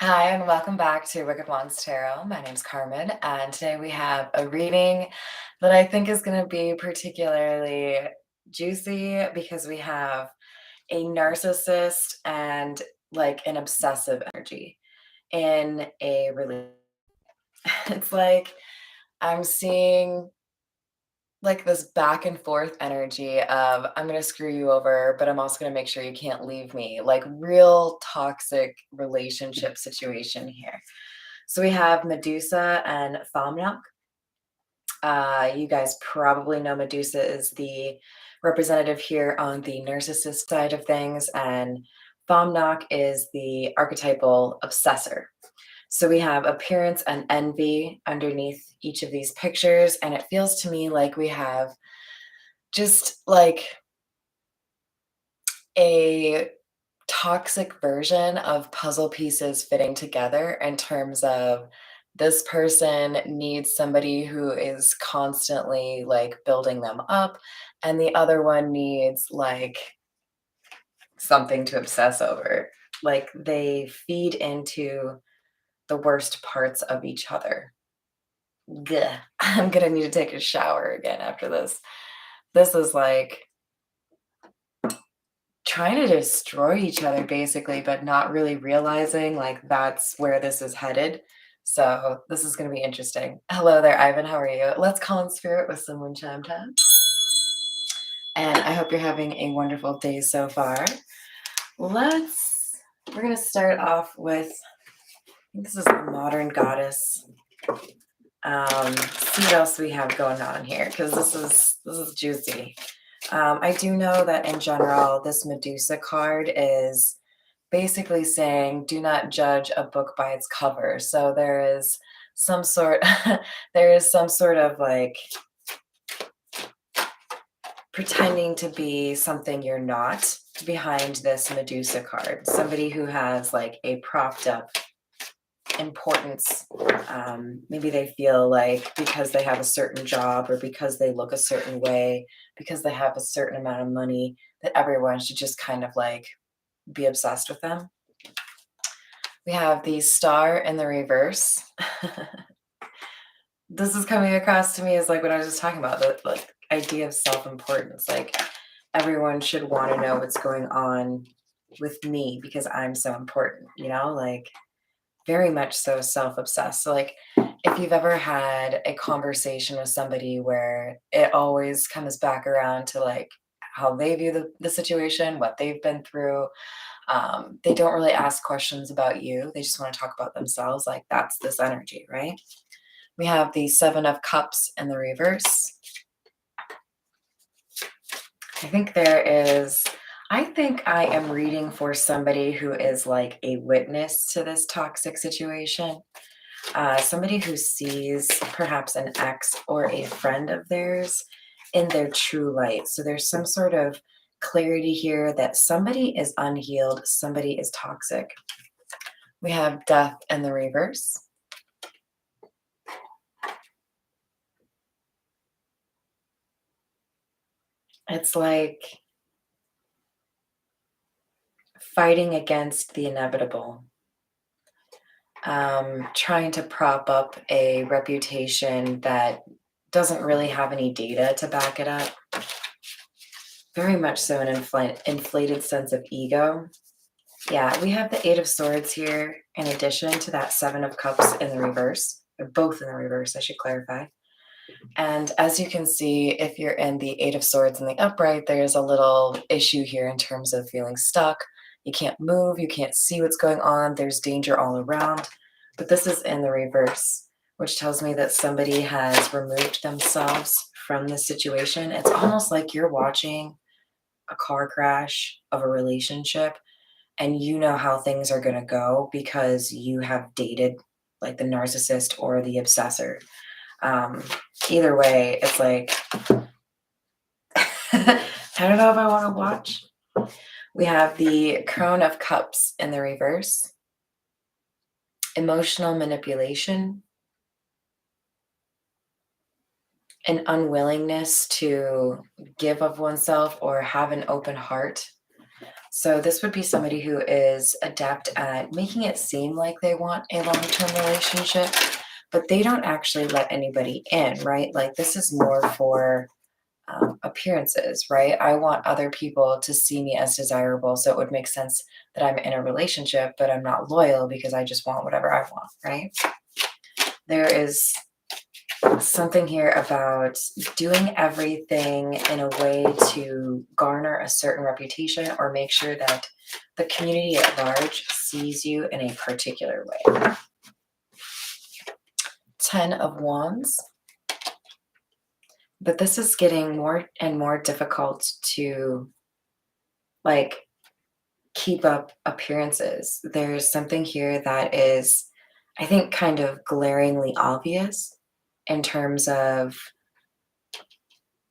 Hi, and welcome back to Wicked Wands Tarot. My name's Carmen, and today we have a reading that I think is going to be particularly juicy because we have a narcissist and like an obsessive energy in a relationship. It's like I'm seeing like this back and forth energy of I'm going to screw you over, but I'm also going to make sure you can't leave me. Like real toxic relationship situation here. So we have Medusa and Thomnock. You guys probably know Medusa is the representative here on the narcissist side of things, and Thomnock is the archetypal obsessor. So we have appearance and envy underneath each of these pictures, and it feels to me like we have just like a toxic version of puzzle pieces fitting together in terms of this person needs somebody who is constantly like building them up, and the other one needs like something to obsess over. Like they feed into the worst parts of each other. Gah. I'm gonna need to take a shower again after this. This is like trying to destroy each other basically, but not really realizing like that's where this is headed. So this is going to be interesting. Hello there, Ivan. How are you? Let's call in spirit with some wind chime time. And I hope you're having a wonderful day so far. We're going to start off with, I think this is the modern goddess. See what else we have going on here because this is juicy. I do know that in general, this Medusa card is basically saying, do not judge a book by its cover. So there is some sort, there is some sort of like pretending to be something you're not behind this Medusa card. Somebody who has like a propped up importance. Maybe they feel like because they have a certain job or because they look a certain way, because they have a certain amount of money, that everyone should just kind of like be obsessed with them. We have the star in the reverse. This is coming across to me as like what I was just talking about, the like idea of self-importance. Like everyone should want to know what's going on with me because I'm so important, like very much so self-obsessed. So like if you've ever had a conversation with somebody where it always comes back around to like how they view the situation, what they've been through, they don't really ask questions about you. They just want to talk about themselves. Like that's this energy, right? We have the Seven of Cups in the reverse. I think I am reading for somebody who is like a witness to this toxic situation. Somebody who sees perhaps an ex or a friend of theirs in their true light. So there's some sort of clarity here that somebody is unhealed, somebody is toxic. We have Death in the reverse. It's like fighting against the inevitable, trying to prop up a reputation that doesn't really have any data to back it up. Very much so an inflated sense of ego. Yeah, we have the Eight of Swords here in addition to that Seven of Cups in the reverse. They're both in the reverse, I should clarify. And as you can see, if you're in the Eight of Swords in the upright, there's a little issue here in terms of feeling stuck. You can't move, you can't see what's going on, there's danger all around. But this is in the reverse, which tells me that somebody has removed themselves from the situation. It's almost like you're watching a car crash of a relationship and you know how things are going to go because you have dated like the narcissist or the obsessor. Um, Either way, it's like, I don't know if I want to watch. We have the Crone of Cups in the reverse. Emotional manipulation. An unwillingness to give of oneself or have an open heart. So this would be somebody who is adept at making it seem like they want a long-term relationship, but they don't actually let anybody in, right? Like this is more for appearances, right? I want other people to see me as desirable. So it would make sense that I'm in a relationship, but I'm not loyal because I just want whatever I want, right? There is something here about doing everything in a way to garner a certain reputation or make sure that the community at large sees you in a particular way. 10 of Wands. But this is getting more and more difficult to like keep up appearances. There's something here that is, I think, kind of glaringly obvious in terms of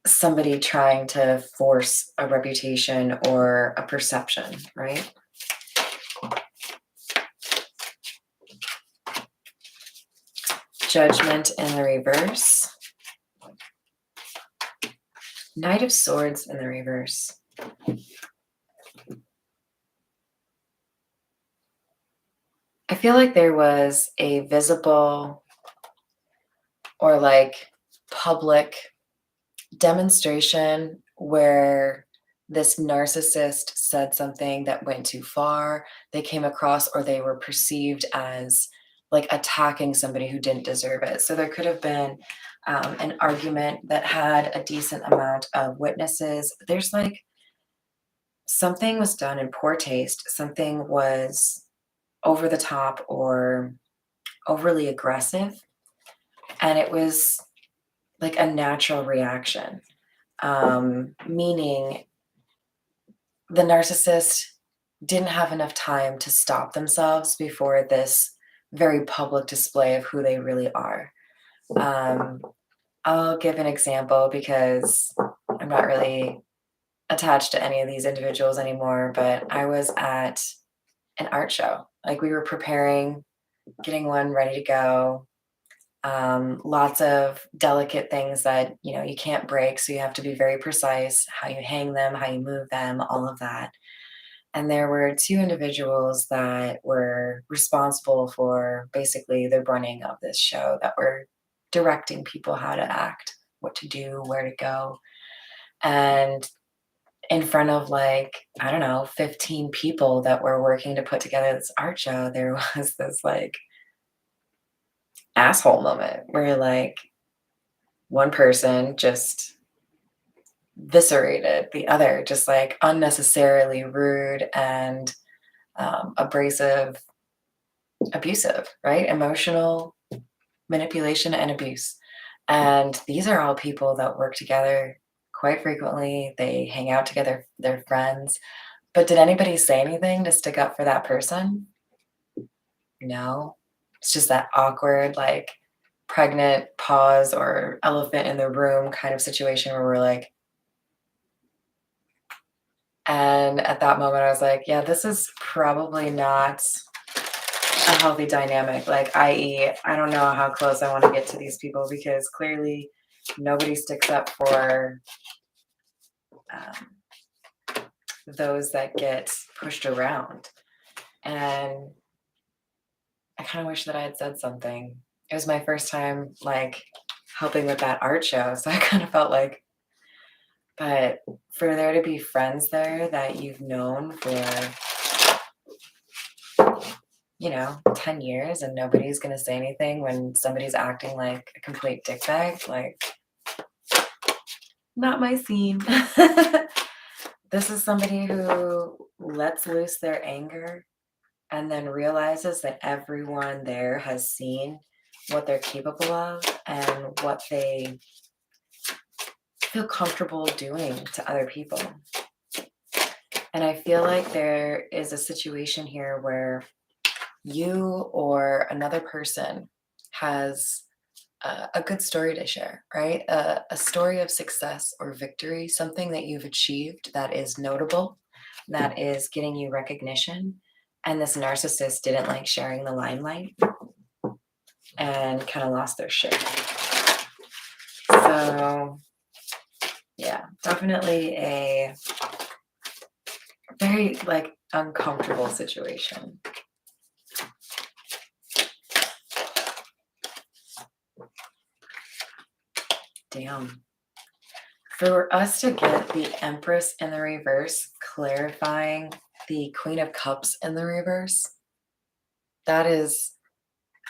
somebody trying to force a reputation or a perception, right? Judgment in the reverse. Knight of Swords in the reverse. I feel like there was a visible or like public demonstration where this narcissist said something that went too far. They came across or they were perceived as like attacking somebody who didn't deserve it. So there could have been an argument that had a decent amount of witnesses. There's like something was done in poor taste, something was over the top or overly aggressive, and it was like a natural reaction. Meaning the narcissist didn't have enough time to stop themselves before this very public display of who they really are. Um, I'll give an example because I'm not really attached to any of these individuals anymore, but I was at an art show. Like we were preparing, getting one ready to go. Lots of delicate things that you can't break, so you have to be very precise how you hang them, how you move them, all of that. And there were two individuals that were responsible for basically the running of this show, that were directing people how to act, what to do, where to go. And in front of like, I don't know, 15 people that were working to put together this art show, there was this like asshole moment where like one person just eviscerated the other, just like unnecessarily rude and abrasive, abusive, right? Emotional manipulation and abuse. And these are all people that work together quite frequently. They hang out together, they're friends. But did anybody say anything to stick up for that person? No. It's just that awkward, like pregnant pause or elephant in the room kind of situation where we're like, and at that moment I was like, yeah, this is probably not a healthy dynamic. Like, i.e., I don't know how close I want to get to these people because clearly nobody sticks up for those that get pushed around. And I kind of wish that I had said something. It was my first time like helping with that art show, so I kind of felt like, but for there to be friends there that you've known for 10 years and nobody's going to say anything when somebody's acting like a complete dickbag, like, not my scene. This is somebody who lets loose their anger and then realizes that everyone there has seen what they're capable of and what they feel comfortable doing to other people. And I feel like there is a situation here where you or another person has a good story to share, right? A story of success or victory, something that you've achieved that is notable, that is getting you recognition. And this narcissist didn't like sharing the limelight and kind of lost their shit. So, yeah, definitely a Very like uncomfortable situation. Damn. For us to get the Empress in the reverse, clarifying the Queen of Cups in the reverse, that is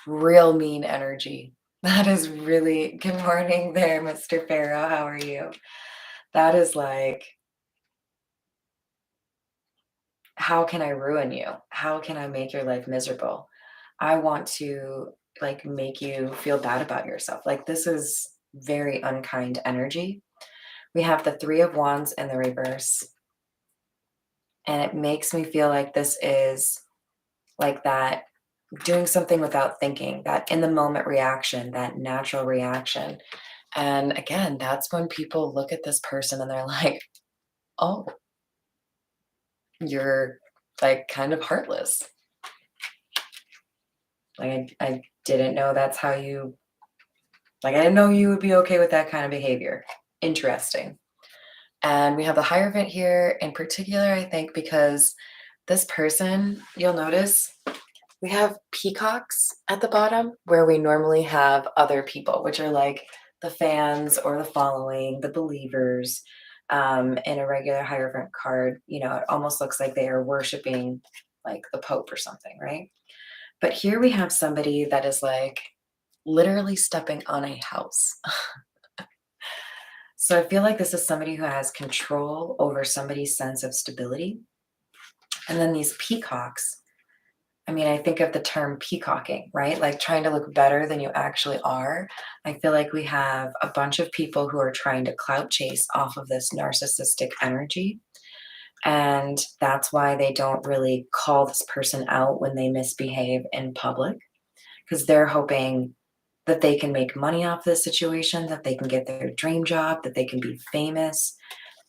real mean energy. That is really, good morning there, Mr. Pharaoh. How are you? That is like, how can I ruin you? How can I make your life miserable? I want to like make you feel bad about yourself. Like, this is very unkind energy. We have the Three of Wands in the reverse, and it makes me feel like this is like that doing something without thinking, that in the moment reaction, that natural reaction. And again, that's when people look at this person and they're like, oh, you're like kind of heartless. Like, I didn't know that's how you, like, I didn't know you would be okay with that kind of behavior. Interesting. And we have the Hierophant here in particular, I think, because this person, you'll notice, we have peacocks at the bottom where we normally have other people, which are like the fans or the following, the believers. In a regular Hierophant card, you know, it almost looks like they are worshiping like the Pope or something, right? But here we have somebody that is like literally stepping on a house. So I feel like this is somebody who has control over somebody's sense of stability. And then these peacocks, I mean, I think of the term peacocking, right? Like trying to look better than you actually are. I feel like we have a bunch of people who are trying to clout chase off of this narcissistic energy. And that's why they don't really call this person out when they misbehave in public, because they're hoping that they can make money off this situation, that they can get their dream job, that they can be famous.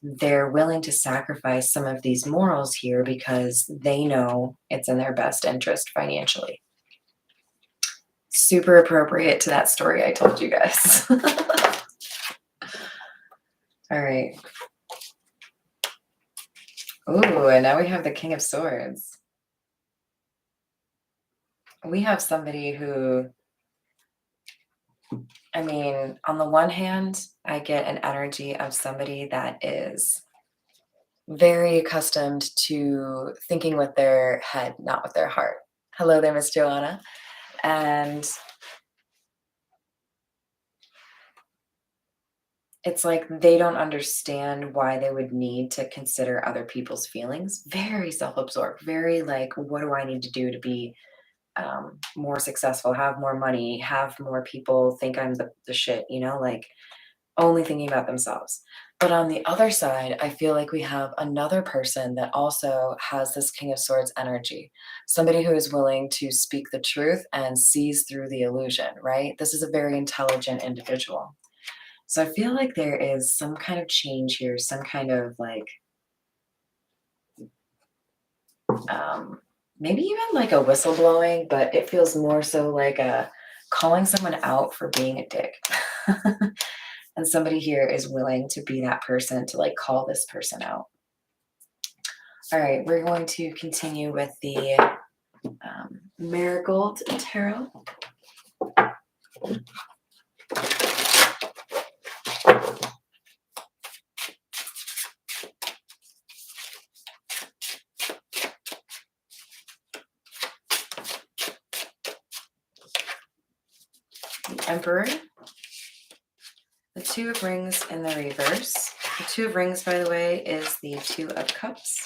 They're willing to sacrifice some of these morals here because they know it's in their best interest financially. Super appropriate to that story I told you guys. All right. Ooh, and now we have the King of Swords. We have somebody who, I mean, on the one hand, I get an energy of somebody that is very accustomed to thinking with their head, not with their heart. Hello there, Miss Joanna. And it's like they don't understand why they would need to consider other people's feelings. Very self-absorbed, very like, what do I need to do to be more successful, have more money, have more people think I'm the shit, you know, like only thinking about themselves. But on the other side, I feel like we have another person that also has this King of Swords energy, somebody who is willing to speak the truth and sees through the illusion, right? This is a very intelligent individual. So I feel like there is some kind of change here, some kind of like, maybe even like a whistleblowing, but it feels more so like a calling someone out for being a dick. And somebody here is willing to be that person to like call this person out. All right, we're going to continue with the Marigold Tarot. The Emperor. The Two of Rings in the reverse. The Two of Rings, by the way, is the Two of Cups.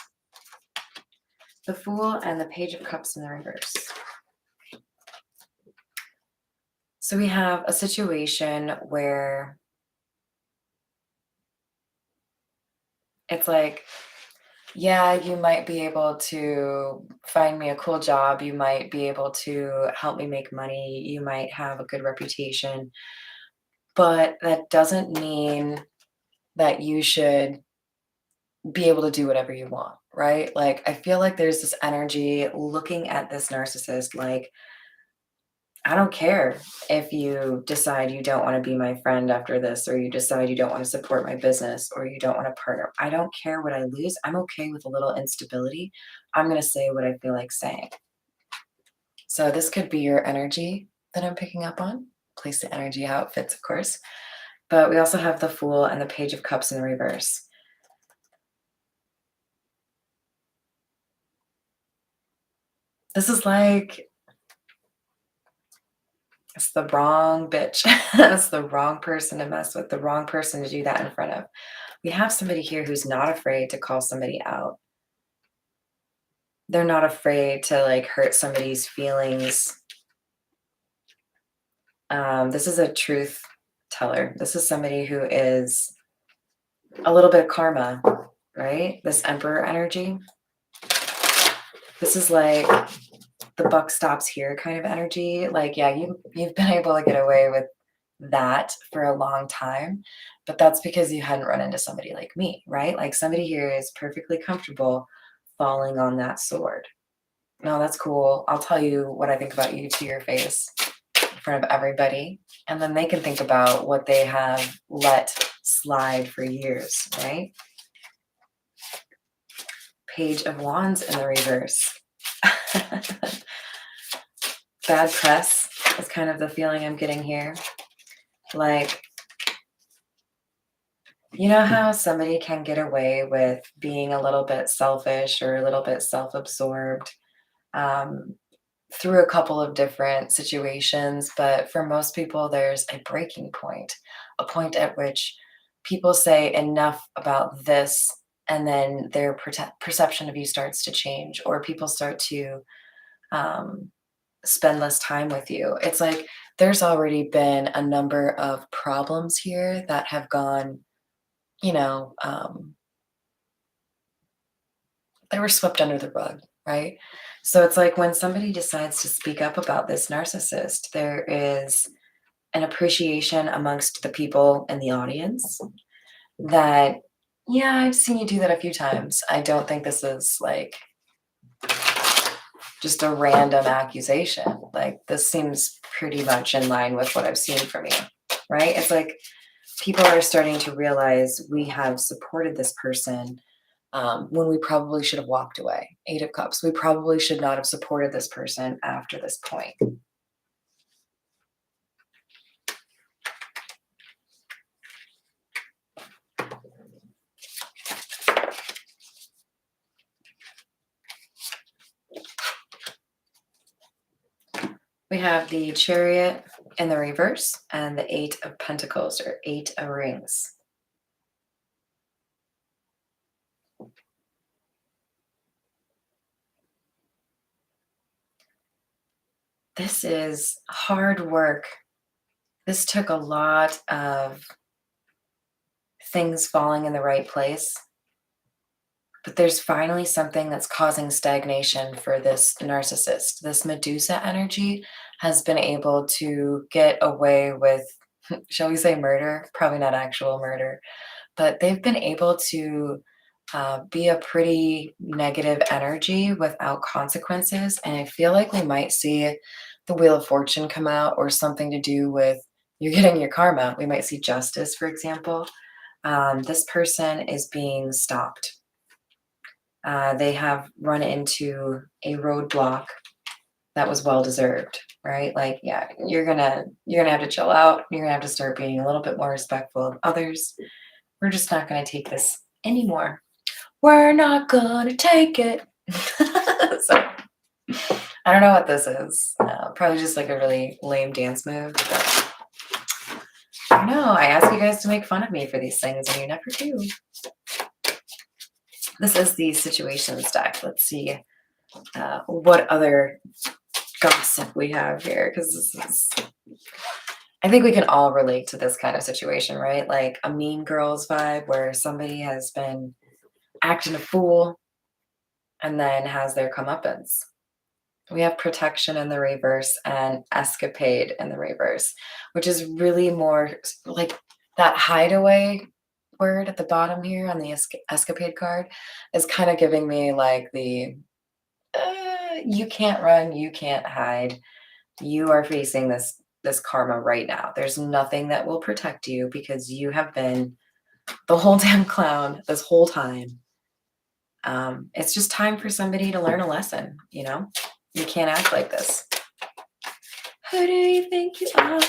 The Fool and the Page of Cups in the reverse. So we have a situation where it's like, yeah, you might be able to find me a cool job. You might be able to help me make money. You might have a good reputation. But that doesn't mean that you should be able to do whatever you want, right? Like, I feel like there's this energy looking at this narcissist like, I don't care if you decide you don't want to be my friend after this, or you decide you don't want to support my business, or you don't want to partner. I don't care what I lose. I'm okay with a little instability. I'm going to say what I feel like saying. So this could be your energy that I'm picking up on. Place the energy how it fits, of course. But we also have the Fool and the Page of Cups in reverse. This is like, it's the wrong bitch. It's the wrong person to mess with, the wrong person to do that in front of. We have somebody here who's not afraid to call somebody out. They're not afraid to like hurt somebody's feelings. This is a truth teller. This is somebody who is a little bit of karma, right? This Emperor energy. This is like the buck stops here kind of energy. Like, yeah, you've been able to get away with that for a long time, but that's because you hadn't run into somebody like me, right? Like somebody here is perfectly comfortable falling on that sword. No, that's cool. I'll tell you what I think about you to your face in front of everybody, and then they can think about what they have let slide for years, right? Page of Wands in the reverse. Bad press is kind of the feeling I'm getting here. Like, you know how somebody can get away with being a little bit selfish or a little bit self-absorbed um, through a couple of different situations, but for most people, there's a breaking point, a point at which people say enough about this, and then their perception of you starts to change, or people start to um, spend less time with you. It's like there's already been a number of problems here that have gone, you know, they were swept under the rug, right? So it's like when somebody decides to speak up about this narcissist, there is an appreciation amongst the people in the audience that, yeah, I've seen you do that a few times. I don't think this is like just a random accusation. Like, this seems pretty much in line with what I've seen from you, right? It's like people are starting to realize we have supported this person when we probably should have walked away. Eight of Cups. We probably should not have supported this person after this point. We have the Chariot in the reverse and the Eight of Pentacles, or Eight of Rings. This is hard work. This took a lot of things falling in the right place, but there's finally something that's causing stagnation for this narcissist. This Medusa energy has been able to get away with, shall we say, murder? Probably not actual murder, but they've been able to be a pretty negative energy without consequences. And I feel like we might see the Wheel of Fortune come out, or something to do with you're getting your karma. We might see justice, for example. This person is being stopped. They have run into a roadblock that was well deserved, right? Like, yeah, you're gonna have to chill out. You're gonna have to start being a little bit more respectful of others. We're just not gonna take this anymore. We're not gonna take it. So I don't know what this is. Probably just like a really lame dance move. But I don't know. I ask you guys to make fun of me for these things, and you never do. This is the situations deck. Let's see what other gossip we have here, because this is, I think we can all relate to this kind of situation, right? Like a Mean Girls vibe, where somebody has been acting a fool and then has their comeuppance. We have Protection in the reverse and Escapade in the reverse, which is really more like that hideaway word at the bottom here on the escapade card is kind of giving me like the you can't run, you can't hide. You are facing this karma right now. There's nothing that will protect you because you have been the whole damn clown this whole time. It's just time for somebody to learn a lesson, you know? You can't act like this. Who do you think you are?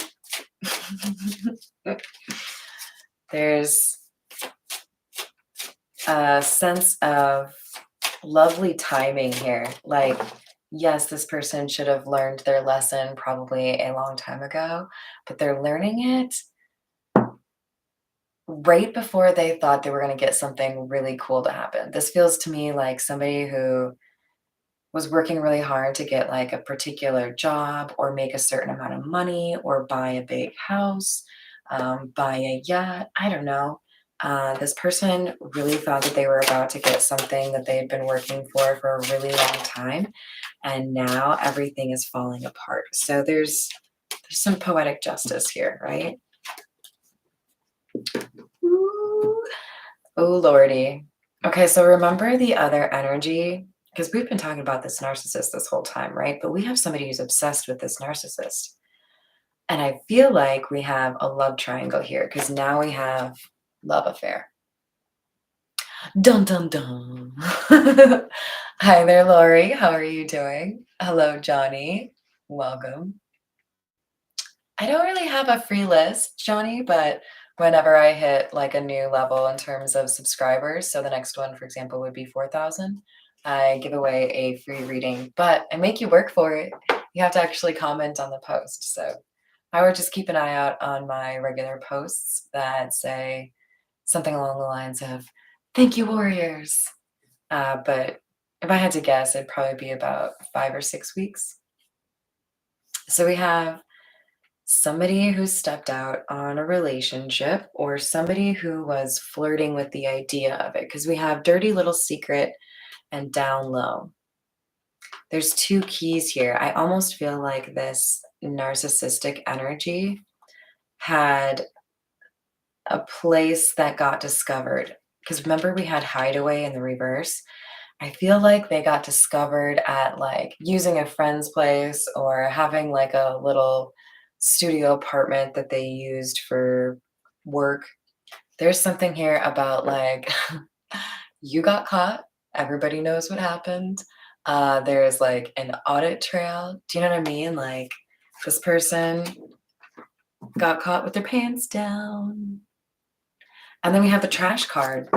There's a sense of lovely timing here. Like, yes, this person should have learned their lesson probably a long time ago, but they're learning it right before they thought they were going to get something really cool to happen. This feels to me like somebody who was working really hard to get like a particular job or make a certain amount of money or buy a big house, buy a yacht. I don't know. This person really thought that they were about to get something that they had been working for a really long time, and now everything is falling apart. So there's some poetic justice here, right? Ooh. Oh lordy. Okay, so remember the other energy, because we've been talking about this narcissist this whole time, right? But we have somebody who's obsessed with this narcissist. And I feel like we have a love triangle here because now we have love affair. Dun dun dun. Hi there, Lori. How are you doing? Hello, Johnny. Welcome. I don't really have a free list, Johnny, but whenever I hit like a new level in terms of subscribers, so the next one, for example, would be 4,000, I give away a free reading, but I make you work for it. You have to actually comment on the post. So I would just keep an eye out on my regular posts that say something along the lines of, thank you, warriors. But if I had to guess, it'd probably be about 5 or 6 weeks. So we have somebody who stepped out on a relationship or somebody who was flirting with the idea of it, because we have dirty little secret and down low. There's two keys here. I almost feel like this narcissistic energy had a place that got discovered, because remember we had hideaway in the reverse. I feel like they got discovered at like using a friend's place or having like a little studio apartment that they used for work. There's something here about like you got caught, everybody knows what happened. There's like an audit trail. Do you know what I mean? Like this person got caught with their pants down. And then we have the trash card.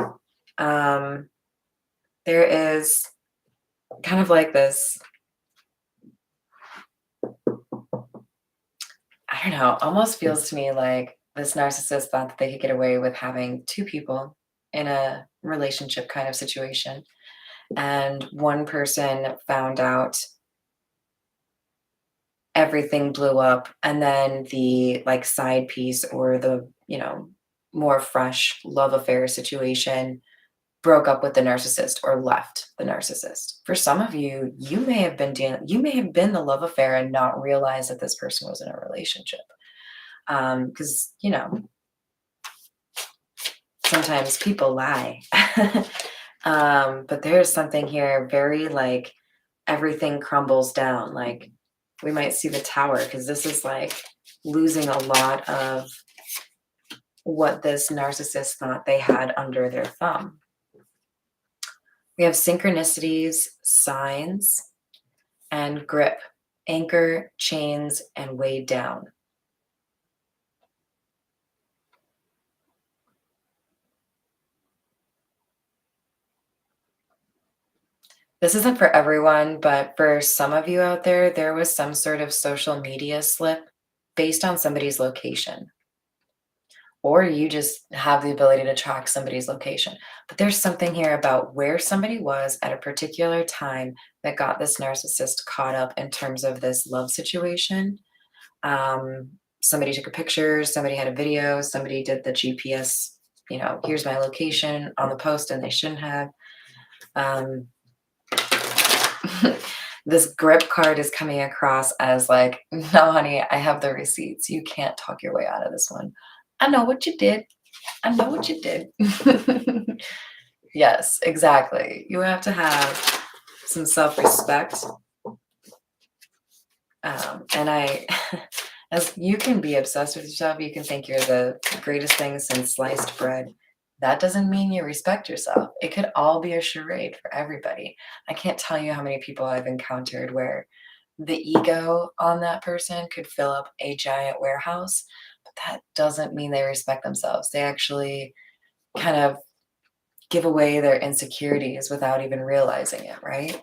There is kind of like this, I don't know, almost feels to me like this narcissist thought that they could get away with having two people in a relationship kind of situation. And one person found out, everything blew up, and then the like side piece or the, more fresh love affair situation broke up with the narcissist or left the narcissist. For some of you, you may have been the love affair and not realize that this person was in a relationship. Because sometimes people lie. But there's something here very like everything crumbles down. Like we might see the tower, because this is like losing a lot of what this narcissist thought they had under their thumb. We have synchronicities, signs, and grip, anchor, chains, and weighed down. This isn't for everyone, but for some of you out there, there was some sort of social media slip based on somebody's location. Or you just have the ability to track somebody's location. But there's something here about where somebody was at a particular time that got this narcissist caught up in terms of this love situation. Somebody took a picture, somebody had a video, somebody did the GPS, here's my location on the post, and they shouldn't have. This grip card is coming across as like, no, honey, I have the receipts. You can't talk your way out of this one. I know what you did. I know what you did. Yes, exactly. You have to have some self-respect. And as you can be obsessed with yourself, you can think you're the greatest thing since sliced bread. That doesn't mean you respect yourself. It could all be a charade for everybody. I can't tell you how many people I've encountered where the ego on that person could fill up a giant warehouse, but that doesn't mean they respect themselves. They actually kind of give away their insecurities without even realizing it, right?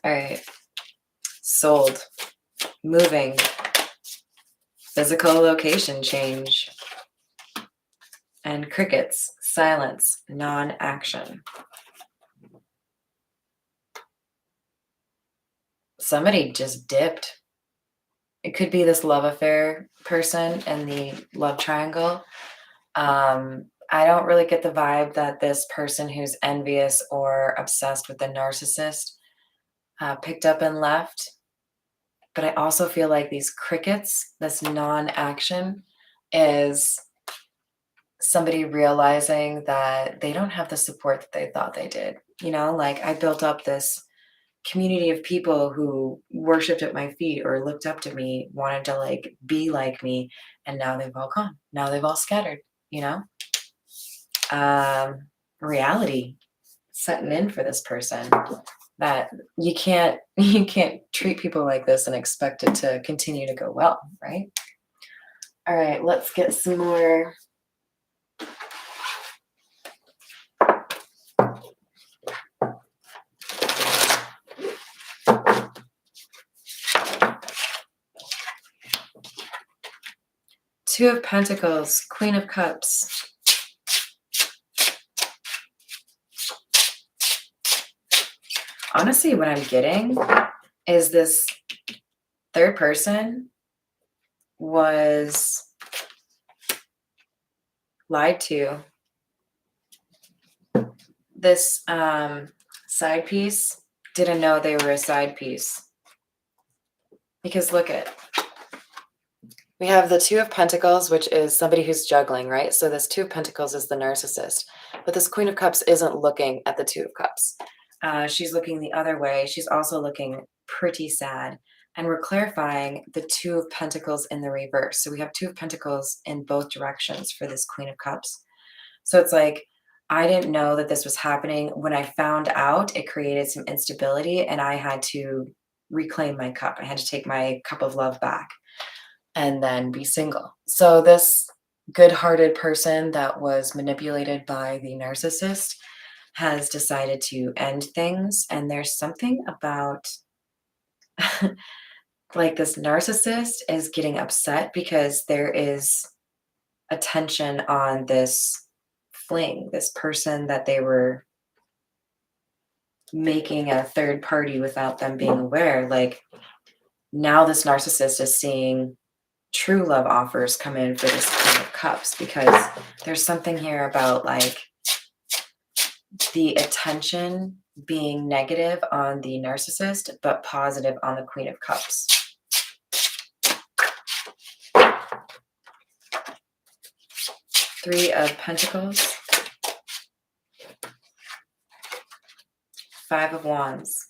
All right. Sold. Moving. Physical location change. And crickets. Silence. Non-action. Somebody just dipped. It could be this love affair person in the love triangle. I don't really get the vibe that this person who's envious or obsessed with the narcissist picked up and left. But I also feel like these crickets, this non-action, is somebody realizing that they don't have the support that they thought they did. You know, like I built up this community of people who worshiped at my feet or looked up to me, wanted to like be like me, and now they've all gone. Now they've all scattered, you know? Reality setting in for this person that you can't treat people like this and expect it to continue to go well, right? All right, let's get some more. Two of Pentacles, Queen of Cups. Honestly, what I'm getting is this third person was lied to. This side piece didn't know they were a side piece. Because look at, we have the Two of Pentacles, which is somebody who's juggling, right? So this Two of Pentacles is the narcissist. But this Queen of Cups isn't looking at the Two of Cups. She's looking the other way. She's also looking pretty sad. And we're clarifying the Two of Pentacles in the reverse. So we have Two of Pentacles in both directions for this Queen of Cups. So it's like, I didn't know that this was happening. When I found out, it created some instability and I had to reclaim my cup. I had to take my cup of love back and then be single. So this good-hearted person that was manipulated by the narcissist has decided to end things. And there's something about like this narcissist is getting upset because there is attention on this fling, this person that they were making a third party without them being aware. Like now this narcissist is seeing true love offers come in for this Queen of Cups because there's something here about like the attention being negative on the narcissist, but positive on the Queen of Cups. Three of Pentacles. Five of Wands.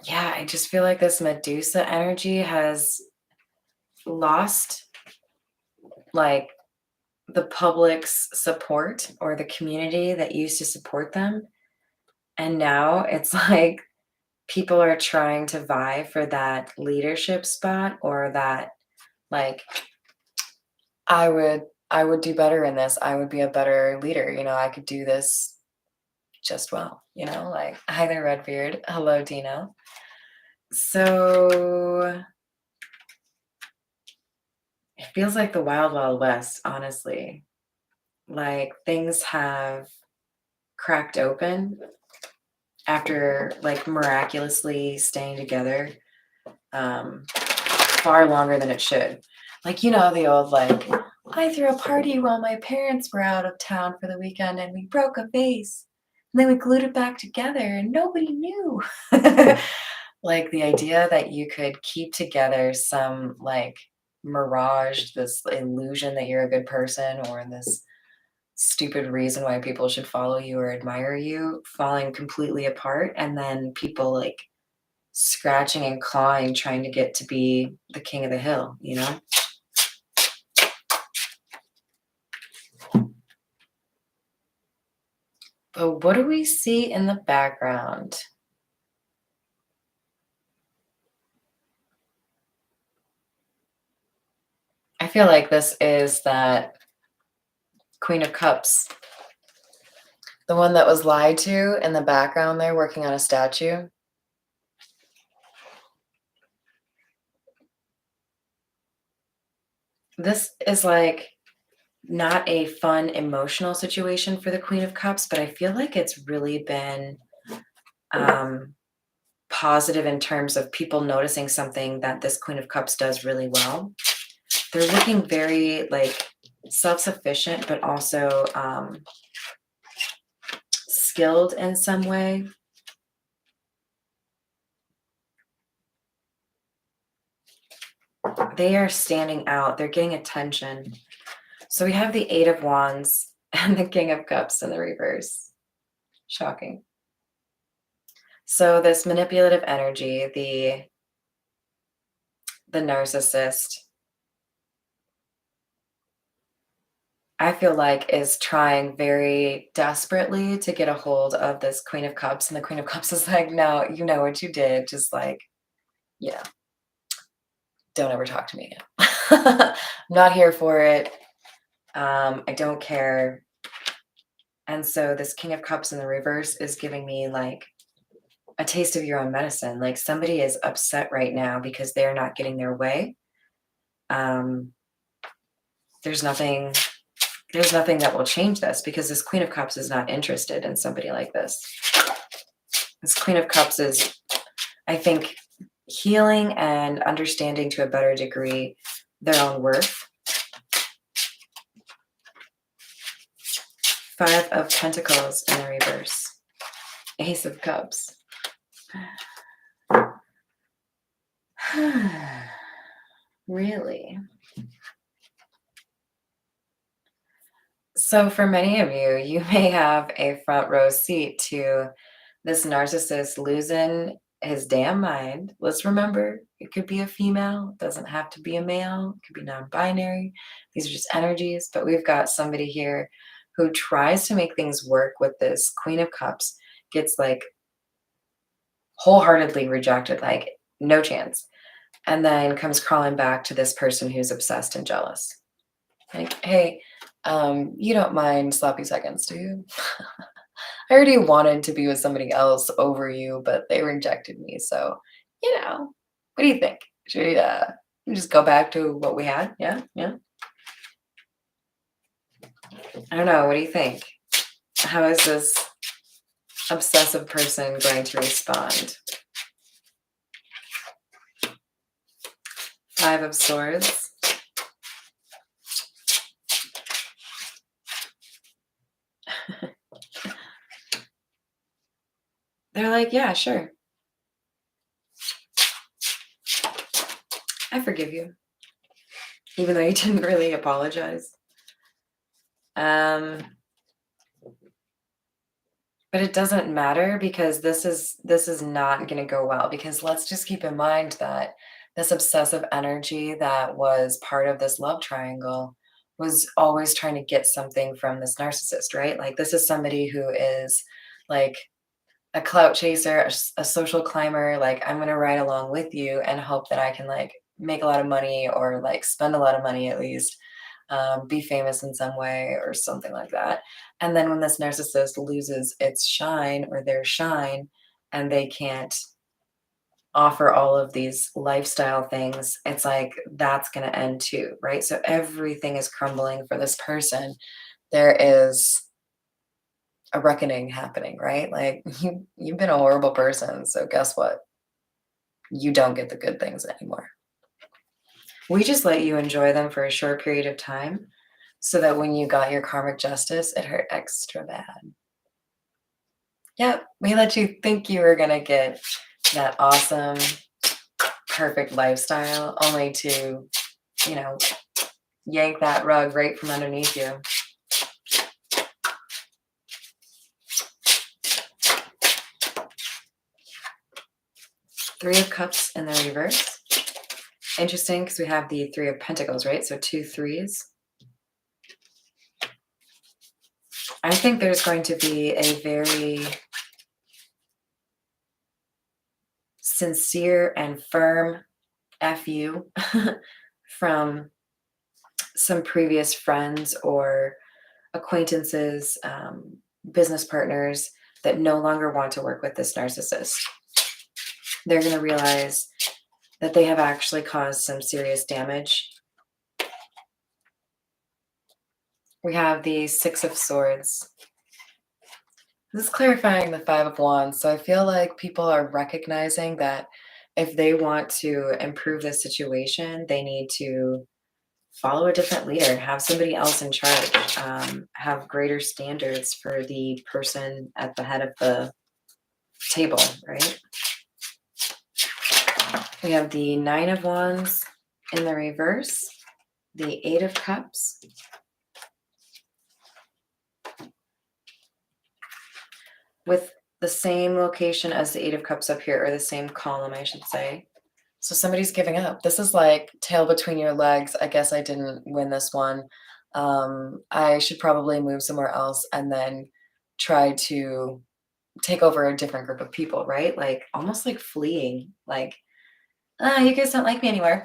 Yeah, I just feel like this Medusa energy has lost like the public's support or the community that used to support them. And now it's like people are trying to vie for that leadership spot or that like I would do better in this. I would be a better leader. You know, I could do this just well, you know, like hi there, Redbeard. Hello, Dino. So it feels like the wild, wild west, honestly. Like things have cracked open after like miraculously staying together far longer than it should. Like, you know, the old like I threw a party while my parents were out of town for the weekend and we broke a vase. And then we glued it back together and nobody knew. Like the idea that you could keep together some like mirage, this illusion that you're a good person, or this stupid reason why people should follow you or admire you, falling completely apart, and then people like scratching and clawing trying to get to be the king of the hill, you know? But what do we see in the background? I feel like this is that Queen of Cups, the one that was lied to in the background there working on a statue. This is like not a fun emotional situation for the Queen of Cups, but I feel like it's really been um, positive in terms of people noticing something that this Queen of Cups does really well. They're looking very like self-sufficient, but also skilled in some way. They are standing out. They're getting attention. So we have the Eight of Wands and the King of Cups in the reverse. Shocking. So this manipulative energy, the narcissist, I feel like is trying very desperately to get a hold of this Queen of Cups. And the Queen of Cups is like, no, you know what you did. Just like, you know, don't ever talk to me again. I'm not here for it. I don't care. And so this King of Cups in the reverse is giving me like a taste of your own medicine. Like somebody is upset right now because they're not getting their way. Um, there's nothing that will change this because this Queen of Cups is not interested in somebody like this. This Queen of Cups is, I think, healing and understanding to a better degree their own worth. Five of Pentacles in the reverse. Ace of Cups. Really? So for many of you, you may have a front row seat to this narcissist losing his damn mind. Let's remember, it could be a female, it doesn't have to be a male, it could be non-binary. These are just energies, but we've got somebody here who tries to make things work with this Queen of Cups, gets like wholeheartedly rejected, like no chance, and then comes crawling back to this person who's obsessed and jealous. Like, hey, you don't mind sloppy seconds, do you? I already wanted to be with somebody else over you, but they rejected me. So, what do you think? Should we just go back to what we had? Yeah, yeah. I don't know. What do you think? How is this obsessive person going to respond? Five of Swords. They're like, yeah, sure. I forgive you. Even though you didn't really apologize. But it doesn't matter because this is not going to go well, because let's just keep in mind that this obsessive energy that was part of this love triangle was always trying to get something from this narcissist, right? Like this is somebody who is like a clout chaser, a social climber. Like I'm going to ride along with you and hope that I can like make a lot of money, or like spend a lot of money at least, be famous in some way or something like that. And then when this narcissist loses its shine or their shine, and they can't offer all of these lifestyle things, it's like that's going to end too, right? So everything is crumbling for this person. There is a reckoning happening, right? Like you've been a horrible person, so guess what? You don't get the good things anymore. We just let you enjoy them for a short period of time, so that when you got your karmic justice, it hurt extra bad. Yep, we let you think you were gonna get that awesome, perfect lifestyle, only to, you know, yank that rug right from underneath you. Three of Cups in the reverse. Interesting, because we have the Three of Pentacles, right? So 2 3s. I think there's going to be a very sincere and firm F you from some previous friends or acquaintances, business partners that no longer want to work with this narcissist. They're going to realize that they have actually caused some serious damage. We have the Six of Swords. This is clarifying the Five of Wands. So I feel like people are recognizing that if they want to improve the situation, they need to follow a different leader, have somebody else in charge, have greater standards for the person at the head of the table, right? We have the Nine of Wands in the reverse, the Eight of Cups, with the same location as the Eight of Cups up here, or the same column, I should say. So somebody's giving up. This is like tail between your legs. I guess I didn't win this one. I should probably move somewhere else and then try to take over a different group of people, right? Like almost like fleeing, like, ah, you guys don't like me anymore.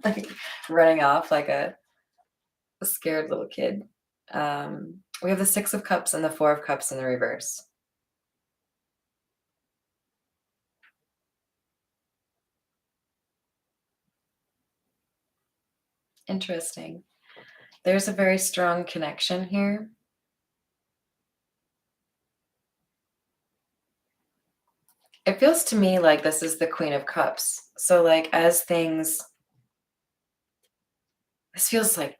Like running off like a scared little kid. We have the Six of Cups and the Four of Cups in the reverse. Interesting. There's a very strong connection here. It feels to me like this is the Queen of Cups. So like as things, this feels like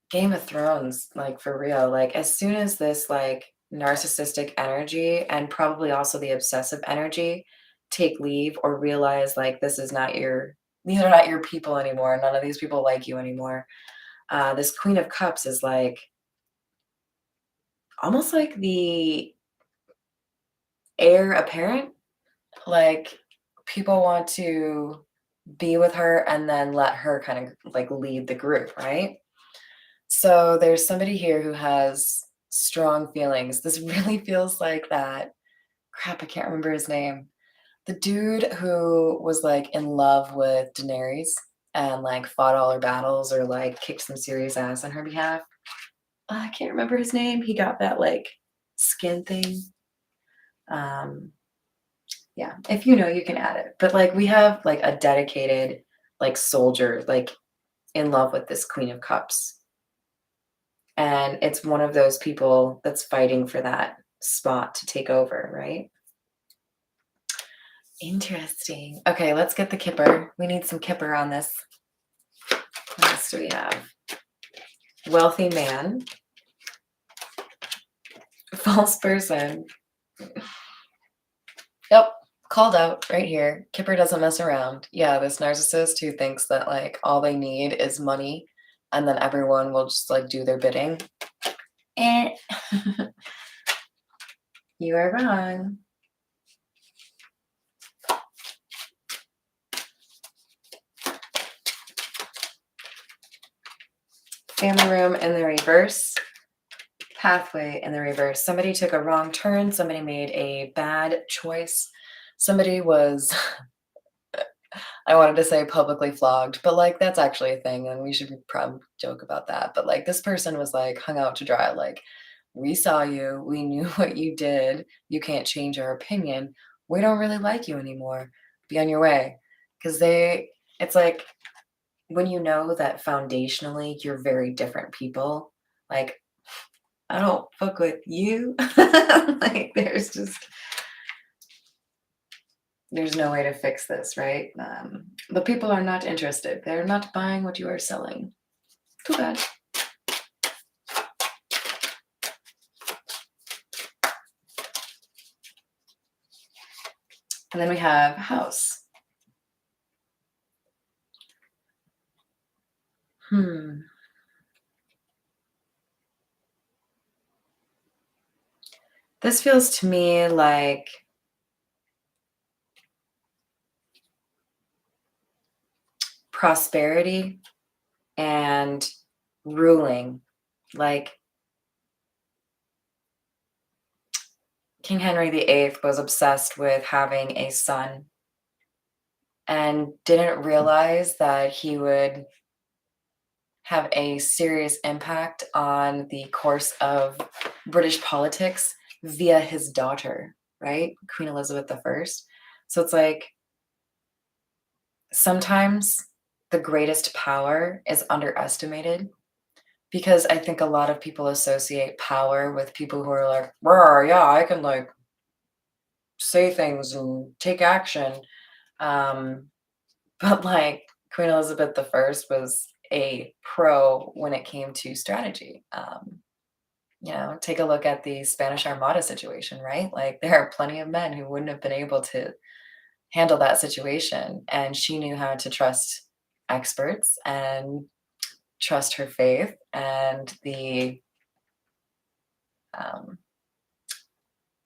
Game of Thrones, like for real. Like as soon as this like narcissistic energy and probably also the obsessive energy take leave or realize like this is not your, these are not your people anymore. None of these people like you anymore. This Queen of Cups is like almost like the heir apparent. Like people want to be with her and then let her kind of like lead the group, right? So there's somebody here who has strong feelings. This really feels like that. Crap, I can't remember his name. The dude who was like in love with Daenerys and like fought all her battles or like kicked some serious ass on her behalf. I can't remember his name. He got that like skin thing. Um, yeah, if you know, you can add it. But like we have like a dedicated like soldier like in love with this Queen of Cups. And it's one of those people that's fighting for that spot to take over, right? Interesting. Okay, let's get the Kipper. We need some Kipper on this. What else do we have? Wealthy man. False person. Yep, called out right here. Kipper doesn't mess around. Yeah, this narcissist who thinks that like all they need is money and then everyone will just like do their bidding. Eh. You are wrong. Family room in the reverse. Pathway in the reverse. Somebody took a wrong turn. Somebody made a bad choice. Somebody was, I wanted to say publicly flogged, but like that's actually a thing and we should probably joke about that. But like this person was like hung out to dry. Like, we saw you. We knew what you did. You can't change our opinion. We don't really like you anymore. Be on your way. Because it's like when you know that foundationally you're very different people, like, I don't fuck with you. Like, there's no way to fix this, right? The people are not interested. They're not buying what you are selling. Too bad. And then we have house. This feels to me like prosperity and ruling. Like King Henry VIII was obsessed with having a son and didn't realize that he would have a serious impact on the course of British politics via his daughter, right? Queen Elizabeth I. So it's like sometimes the greatest power is underestimated because I think a lot of people associate power with people who are like, "Rah, yeah, I can like say things and take action." Um, but like Queen Elizabeth I was a pro when it came to strategy. Take a look at the Spanish Armada situation, right? Like there are plenty of men who wouldn't have been able to handle that situation. And she knew how to trust experts and trust her faith and the, um,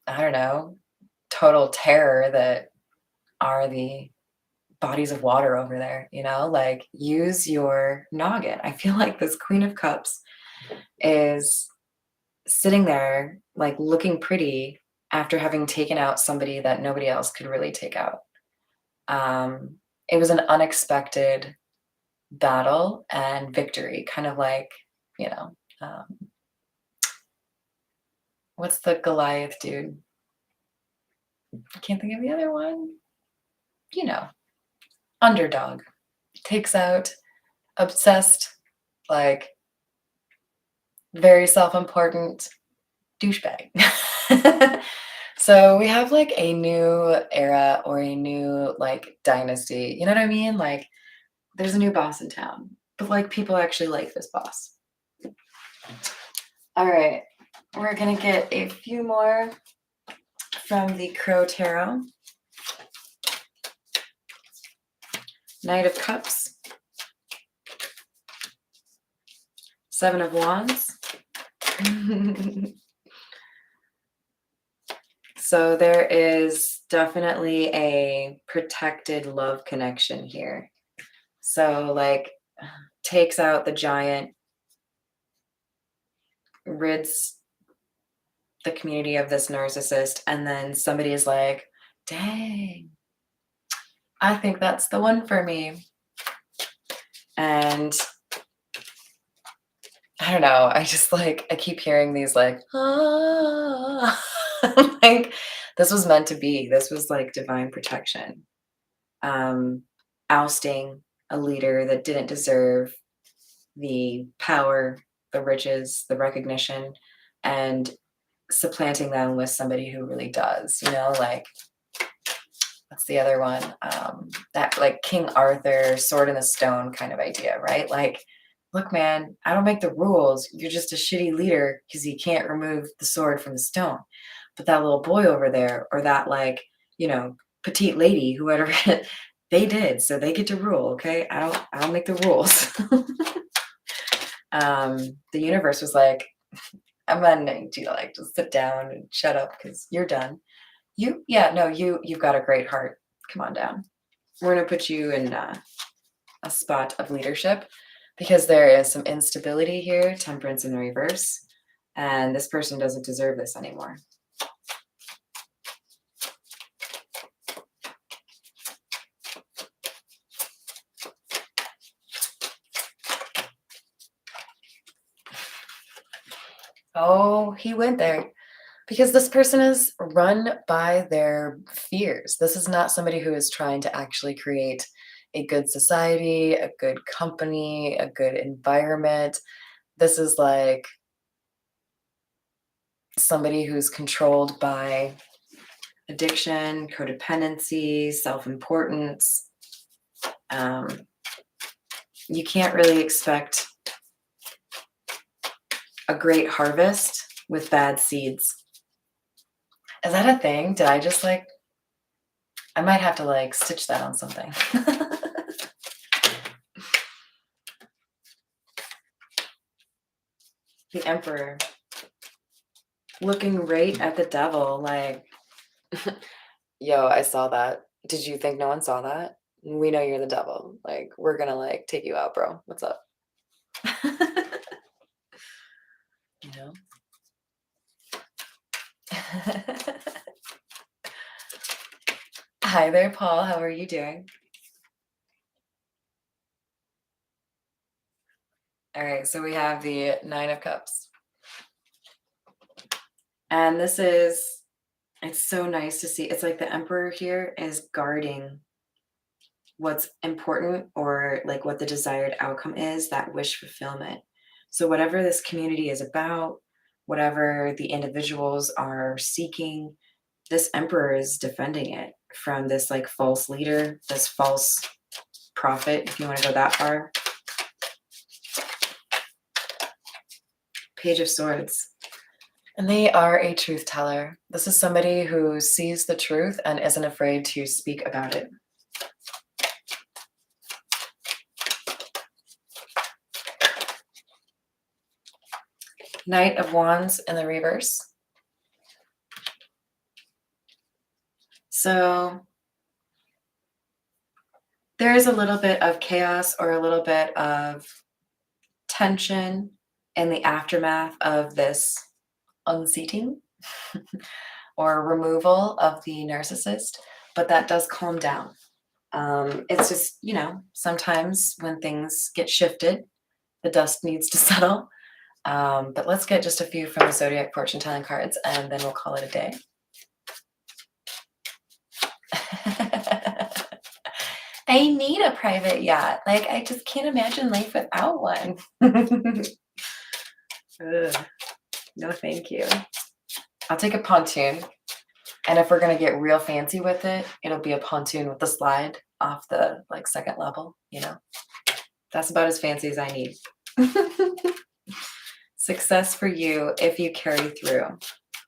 I don't know, total terror that are the bodies of water over there, like use your noggin. I feel like this Queen of Cups is sitting there, like looking pretty after having taken out somebody that nobody else could really take out. It was an unexpected battle and victory, kind of like, you know, um, what's the Goliath dude? I can't think of the other one. Underdog takes out obsessed, like very self-important douchebag. So we have like a new era or a new like dynasty. You know what I mean? Like there's a new boss in town, but like people actually like this boss. All right, we're gonna get a few more from the Crow Tarot. Knight of Cups, Seven of Wands. So there is definitely a protected love connection here. So like takes out the giant, rids the community of this narcissist, and then somebody is like, dang, I think that's the one for me. And I don't know, I just like, I keep hearing these like, ah. Like this was meant to be. This was like divine protection. Ousting a leader that didn't deserve the power, the riches, the recognition, and supplanting them with somebody who really does, like what's the other one? That like King Arthur, sword in the stone kind of idea, right? Like, look, man, I don't make the rules. You're just a shitty leader because you can't remove the sword from the stone. But that little boy over there, or that like, petite lady, whoever, they did, so they get to rule. Okay, I don't make the rules. The universe was like, I'm gonna need you to like just sit down and shut up because you're done. You've got a great heart. Come on down. We're gonna put you in a spot of leadership because there is some instability here, temperance in reverse, and this person doesn't deserve this anymore. Oh, he went there. Because this person is run by their fears. This is not somebody who is trying to actually create a good society, a good company, a good environment. This is like somebody who's controlled by addiction, codependency, self-importance. You can't really expect a great harvest with bad seeds. Is that a thing? Did I just like, I might have to like stitch that on something. The Emperor looking right at the devil like, yo, I saw that. Did you think no one saw that? We know you're the devil. Like, we're gonna like take you out, bro. What's up? You know? Hi there, Paul. How are you doing? All right, so we have the Nine of Cups. And this is, it's so nice to see. It's like the Emperor here is guarding what's important or like what the desired outcome is, that wish fulfillment. So whatever this community is about, whatever the individuals are seeking, this Emperor is defending it from this like false leader, this false prophet, if you want to go that far. Page of Swords. And they are a truth teller. This is somebody who sees the truth and isn't afraid to speak about it. Knight of Wands in the reverse. So there is a little bit of chaos or a little bit of tension in the aftermath of this unseating or removal of the narcissist, but that does calm down. It's just, you know, sometimes when things get shifted, the dust needs to settle. But let's get just a few from the Zodiac fortune telling cards and then we'll call it a day. I need a private yacht. Like, I just can't imagine life without one. Ugh, no, thank you. I'll take a pontoon. And if we're going to get real fancy with it, it'll be a pontoon with the slide off the like second level, you know. That's about as fancy as I need. Success for you if you carry through.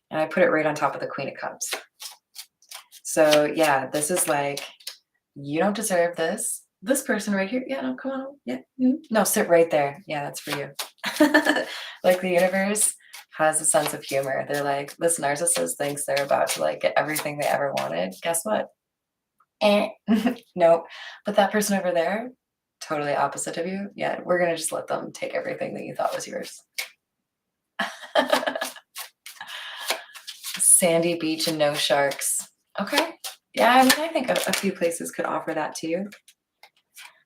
And I put it right on top of the Queen of Cups. So yeah, this is like, you don't deserve this. This person right here, yeah, no, come on, yeah, no, sit right there. Yeah, that's for you. Like the universe has a sense of humor. They're like, this narcissist thinks they're about to like get everything they ever wanted. Guess what? Nope. But that person over there, totally opposite of you. Yeah, we're gonna just let them take everything that you thought was yours. Sandy beach and no sharks. Okay. Yeah, I mean, I think a few places could offer that to you.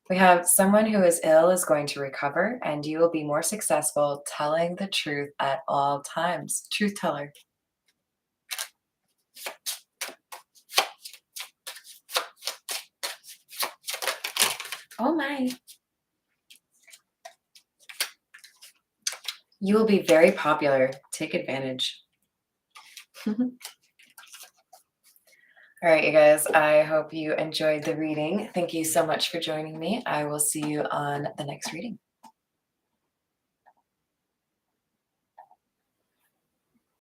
We have someone who is ill is going to recover, and you will be more successful telling the truth at all times. Truth teller. Oh my. You will be very popular. Take advantage. All right, you guys, I hope you enjoyed the reading. Thank you so much for joining me. I will see you on the next reading.